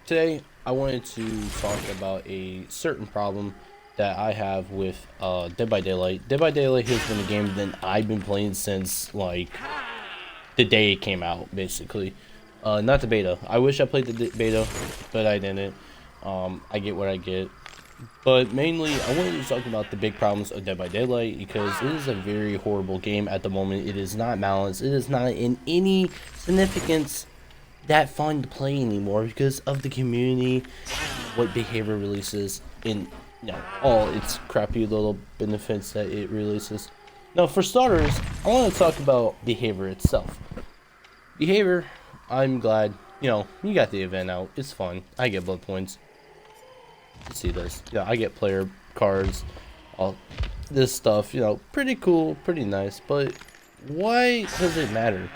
Today, I wanted to talk about a certain problem that I have with Dead by Daylight. Dead by Daylight has been a game that I've been playing since like the day it came out, basically. Not the beta. I wish I played the beta, but I didn't. I get what I get. But mainly, I wanted to talk about the big problems of Dead by Daylight because it is a very horrible game at the moment. It is not balanced. It is not in any significance that fun to play anymore because of the community, what behavior releases, in all its crappy little benefits that it releases. Now, for starters, I want to talk about behavior itself. Behavior, I'm glad, you got the event out. It's fun. I get blood points. Let's see this. Yeah, I get player cards. All this stuff, pretty cool, pretty nice. But why does it matter?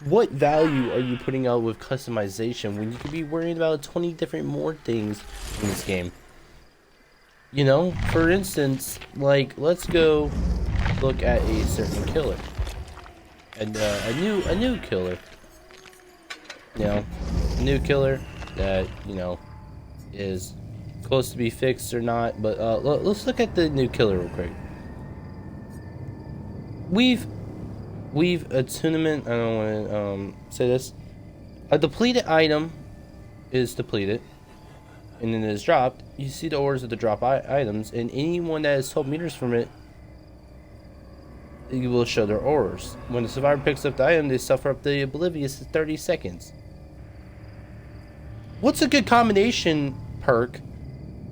What value are you putting out with customization when you could be worrying about 20 different more things in this game? For instance, like, let's go look at a certain killer. And a new killer. A new killer that, is close to be fixed or not. But let's look at the new killer real quick. We've attunement. I don't want to say this. A depleted item is depleted, and then it is dropped. You see the orders of the drop items, and anyone that is 12 meters from it, you will show their orders. When the survivor picks up the item, they suffer up the oblivious 30 seconds. What's a good combination perk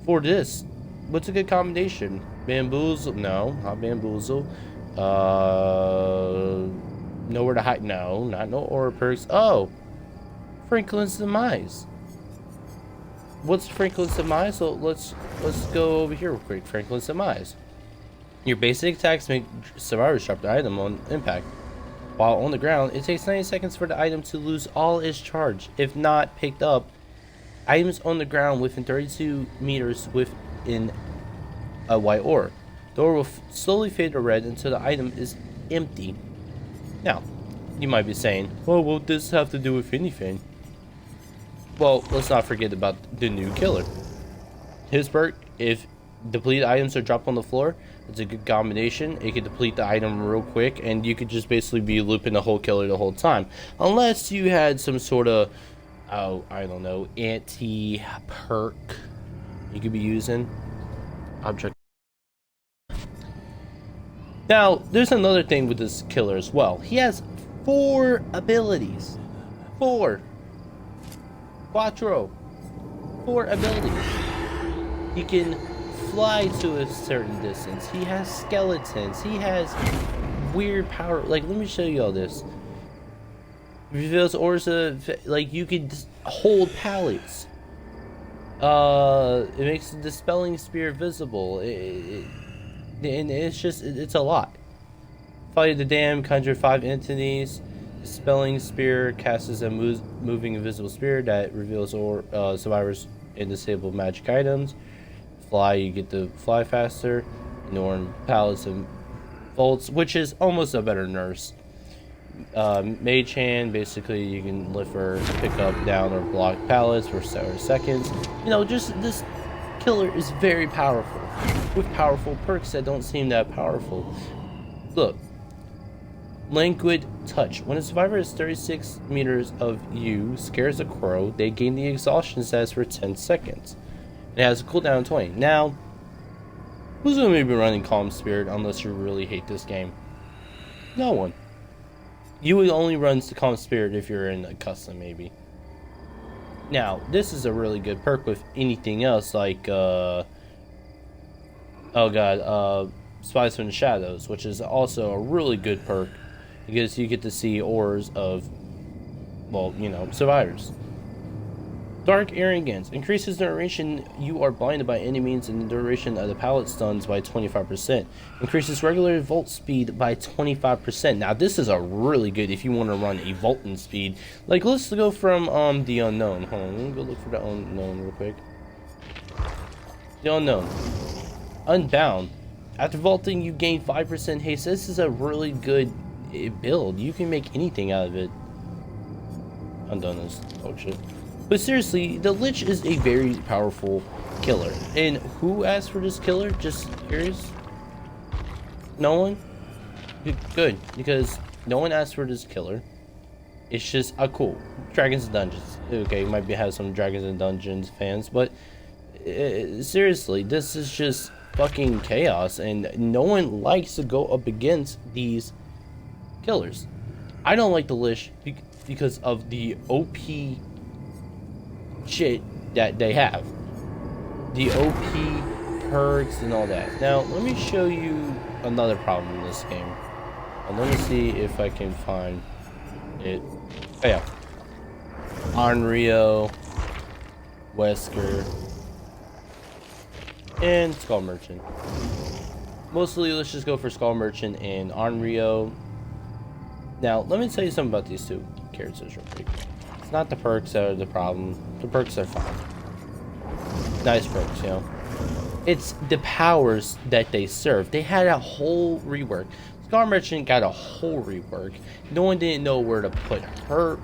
for this? What's a good combination? Bamboozle? No, not bamboozle. Nowhere to hide. No, not no aura perks. Oh, Franklin's demise. What's Franklin's demise? So let's go over here real quick. Franklin's demise. Your basic attacks make survivors drop the item on impact. While on the ground, it takes 90 seconds for the item to lose all its charge. If not picked up, items on the ground within 32 meters within a white ore. The ore will slowly fade to red until the item is empty. Now, you might be saying, well, what does this have to do with anything? Well, let's not forget about the new killer. His perk, if depleted items are dropped on the floor, it's a good combination. It can deplete the item real quick, and you could just basically be looping the whole killer the whole time. Unless you had some sort of, I don't know, anti-perk you could be using. Object. Now, there's another thing with this killer as well. He has 4 abilities. 4. Quattro. 4 abilities. He can fly to a certain distance. He has skeletons. He has weird power. Like, let me show you all this. Reveals orders of, like, you could hold pallets. It makes the dispelling spear visible. And it's a lot. Fight the dam, conjure 5 entities. Dispelling spear casts a moving invisible spear that reveals survivors and disabled magic items. Fly, you get to fly faster. Norm pallets and bolts, which is almost a better nurse. Mage hand, basically you can lift or pick up, down, or block pallets for several seconds. Just this killer is very powerful, with powerful perks that don't seem that powerful. Look, Languid Touch. When a survivor is 36 meters of you, scares a crow, they gain the exhaustion status for 10 seconds. It has a cooldown of 20. Now, who's going to be running Calm Spirit unless you really hate this game? No one. You would only run Calm Spirit if you're in a custom, maybe. Now, this is a really good perk with anything else, like, Spies from the Shadows, which is also a really good perk, because you get to see auras of, survivors. Dark Arrogance. Increases the duration you are blinded by enemies and the duration of the pallet stuns by 25%. Increases regular volt speed by 25%. Now, this is a really good if you want to run a Volton speed. Like, let's go from the Unknown. Hold on, let me go look for the Unknown real quick. The Unknown. Unbound. After vaulting, you gain 5% haste. This is a really good build. You can make anything out of it. Undone is oh shit. But seriously, the Lich is a very powerful killer. And who asked for this killer? Just curious? No one? Good, because no one asked for this killer. It's just cool. Dragons and Dungeons. Okay, might have some Dragons and Dungeons fans, but seriously, this is just fucking chaos, and no one likes to go up against these killers. I don't like the Lich because of the OP shit that they have. The OP perks and all that. Now, let me show you another problem in this game. And let me see if I can find it. Oh yeah. Onryo, Wesker, and Skull Merchant. Mostly, let's just go for Skull Merchant and Onryo. Now, let me tell you something about these two characters real quick. It's not the perks that are the problem. The perks are fine. Nice perks, you know. It's the powers that they serve. They had a whole rework. Skull Merchant got a whole rework. No one didn't know where to put her,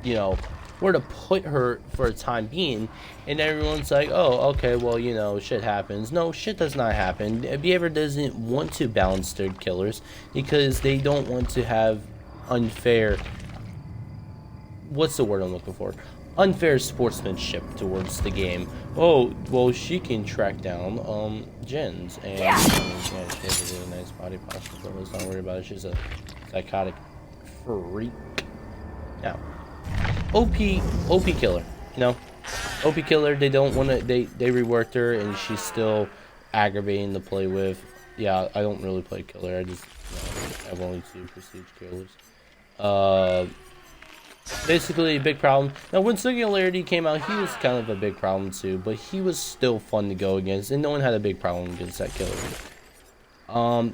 you know, where to put her for a time being, and everyone's like, oh, okay, well, you know, shit happens. No, shit does not happen. Behavior doesn't want to balance their killers because they don't want to have unfair, what's the word I'm looking for? Unfair sportsmanship towards the game. Oh, well, she can track down gens, and yeah, she has a really nice body posture, but let's not worry about it. She's a psychotic freak. Now, OP killer, you know, OP killer. They don't want to. They reworked her, and she's still aggravating to play with. Yeah, I don't really play killer. I just, you know, I have only 2 prestige killers. Basically a big problem. Now, when Singularity came out, he was kind of a big problem too, but he was still fun to go against, and no one had a big problem against that killer.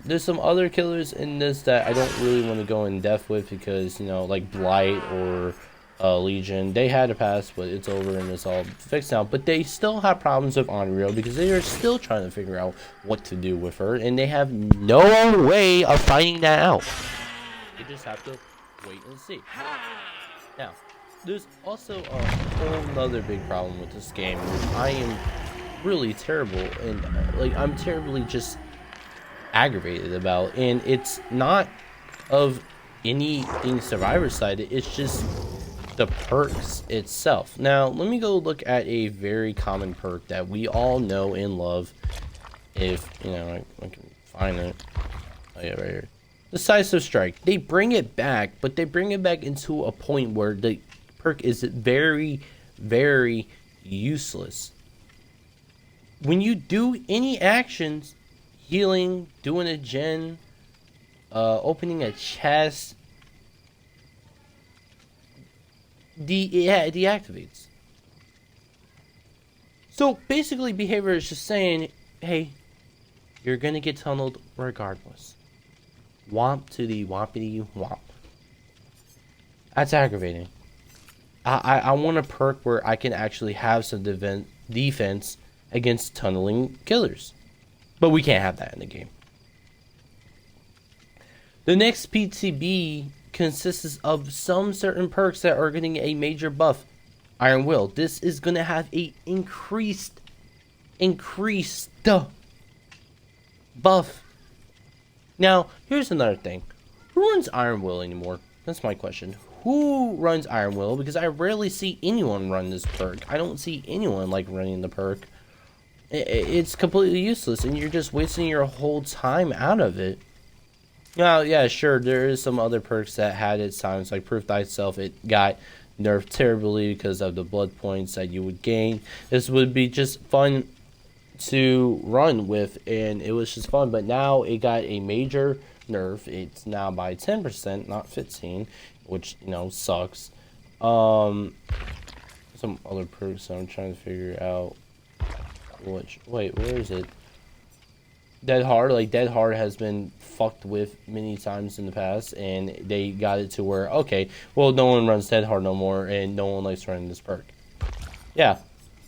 There's some other killers in this that I don't really want to go in depth with because, you know, like Blight or Legion, they had a pass, but it's over and it's all fixed now. But they still have problems with Onryo because they are still trying to figure out what to do with her, and they have no way of finding that out. They just have to wait and see. Now, there's also a whole nother big problem with this game, which I am really terrible and like I'm terribly just aggravated about, and it's not of anything Survivor side. It's just the perks itself. Now, let me go look at a very common perk that we all know and love. If you know, I can find it. Oh yeah, right here. Decisive Strike. They bring it back, but they bring it back into a point where the perk is very, very useless. When you do any actions, healing, doing a gen, opening a chest, it deactivates. So basically, behavior is just saying, hey, you're gonna get tunneled regardless. Womp to the wompity womp. That's aggravating. I want a perk where I can actually have some defense against tunneling killers. But we can't have that in the game. The next PTB consists of some certain perks that are getting a major buff. Iron Will. This is going to have a increased buff. Now, here's another thing. Who runs Iron Will anymore? That's my question. Who runs Iron Will? Because I rarely see anyone run this perk. I don't see anyone like running the perk. It's completely useless, and you're just wasting your whole time out of it. Now, yeah, sure, there is some other perks that had its times, like Proof Thyself. It got nerfed terribly because of the blood points that you would gain. This would be just fun to run with, and it was just fun, but now it got a major nerf. It's now by 10%, not 15, which, you know, sucks. Some other perks I'm trying to figure out which, wait, where is it? Dead Hard. Like, Dead Hard has been fucked with many times in the past, and they got it to where, okay, well, no one runs Dead Hard no more, and no one likes running this perk. Yeah.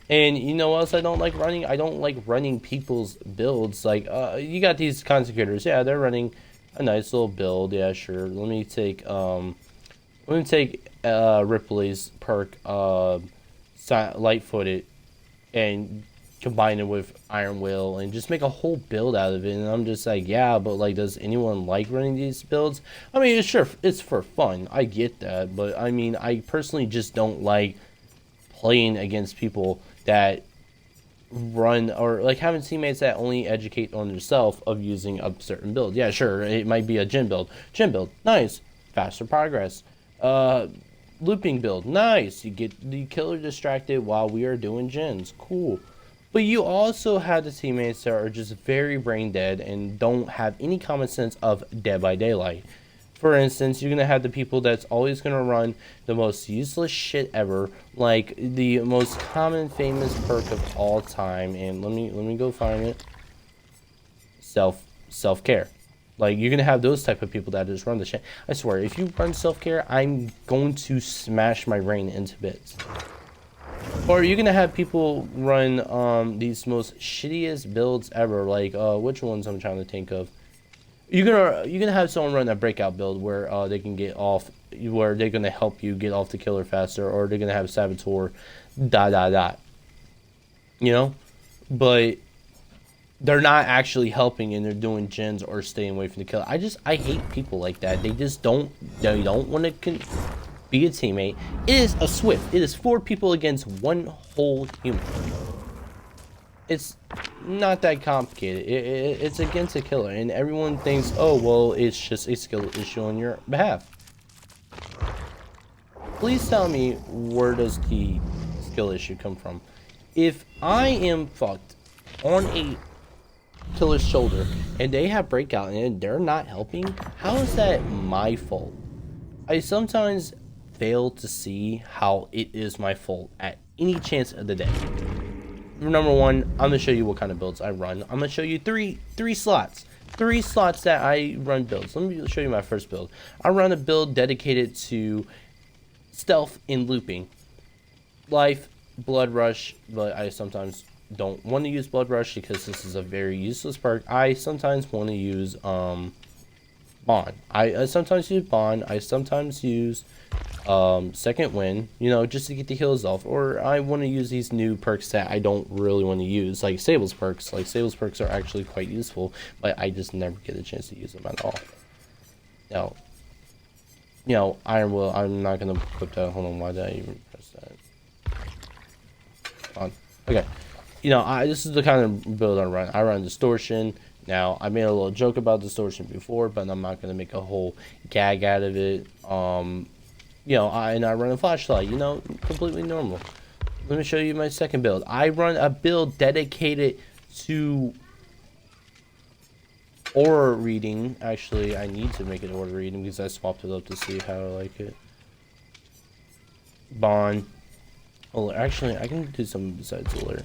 And you know what else I don't like running? I don't like running people's builds. Like, you got these consecrators. Yeah, they're running a nice little build. Yeah, sure. Let me take Ripley's perk, light-footed and combine it with Iron Will and just make a whole build out of it. And I'm just like, yeah, but like, does anyone like running these builds? I mean, it's for fun. I get that, but I mean, I personally just don't like playing against people that run, or like having teammates that only educate on themselves of using a certain build. Yeah, sure, it might be a gym build. Gym build, nice, faster progress. Looping build, nice. You get the killer distracted while we are doing gens, cool. But you also have the teammates that are just very brain dead and don't have any common sense of Dead by Daylight. For instance, you're gonna have the people that's always gonna run the most useless shit ever, like the most common famous perk of all time. And let me go find it. Self-care. Like, you're gonna have those type of people that just run the shit. I swear, if you run self-care, I'm going to smash my brain into bits. Or you're gonna have people run these most shittiest builds ever. Like, which ones I'm trying to think of. You're gonna have someone run a breakout build where they can get off, where they're gonna help you get off the killer faster, or they're gonna have saboteur, you know. But they're not actually helping, and they're doing gens or staying away from the killer. I hate people like that. They just don't want to be a teammate. It is a Swift. It is 4 people against 1 whole human. It's not that complicated. It's against a killer, and everyone thinks, oh well, it's just a skill issue on your behalf. Please tell me, where does the skill issue come from? If I am fucked on a killer's shoulder and they have breakout and they're not helping, how is that my fault? I sometimes fail to see how it is my fault at any chance of the day. Number one, I'm gonna show you what kind of builds I run. I'm gonna show you three slots that I run builds. Let me show you my first build. I run a build dedicated to stealth and looping, life, blood rush, but I sometimes don't want to use blood rush because this is a very useless perk. I sometimes want to use bond. I sometimes use bond. I sometimes use second wind, you know, just to get the heals off. Or I want to use these new perks that I don't really want to use, like Sable's perks. Like, Sable's perks are actually quite useful, but I just never get a chance to use them at all. Now, you know, Iron Will, I'm not going to equip that. Hold on, why did I even press that? On. Okay. You know, this is the kind of build I run. I run Distortion. Now, I made a little joke about Distortion before, but I'm not going to make a whole gag out of it. You know, I run a flashlight, you know, completely normal. Let me show you my second build. I run a build dedicated to aura reading. Actually, I need to make it aura reading because I swapped it up to see how I like it. Bond. Oh, actually, I can do something besides alert.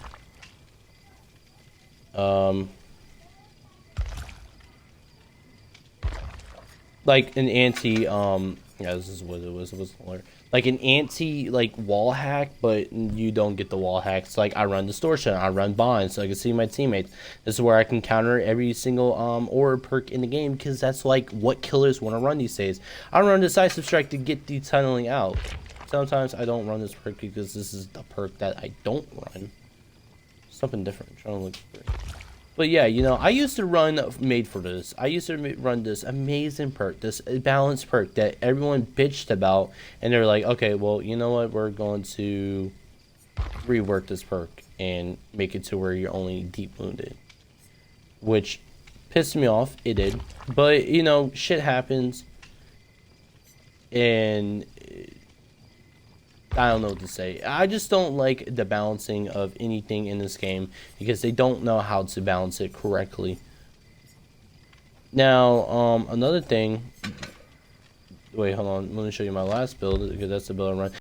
Like an anti, yeah, this is what it was alert. Like an anti, like, wall hack, but you don't get the wall hacks. Like, I run Distortion, I run Bond, so I can see my teammates. This is where I can counter every single aura perk in the game, because that's like what killers want to run these days. I run Decisive Strike to get the tunneling out. Sometimes I don't run this perk because this is the perk that I don't run. Something different. I'm trying to look for it. But yeah, you know, I used to run Made for this. I used to run this amazing perk, this balanced perk that everyone bitched about, and they're like, okay, well, you know what, we're going to rework this perk and make it to where you're only deep wounded, which pissed me off. It did, but you know, shit happens, and I don't know what to say. I just don't like the balancing of anything in this game because they don't know how to balance it correctly. Now, another thing. Wait, hold on. Let me show you my last build because that's the build I run.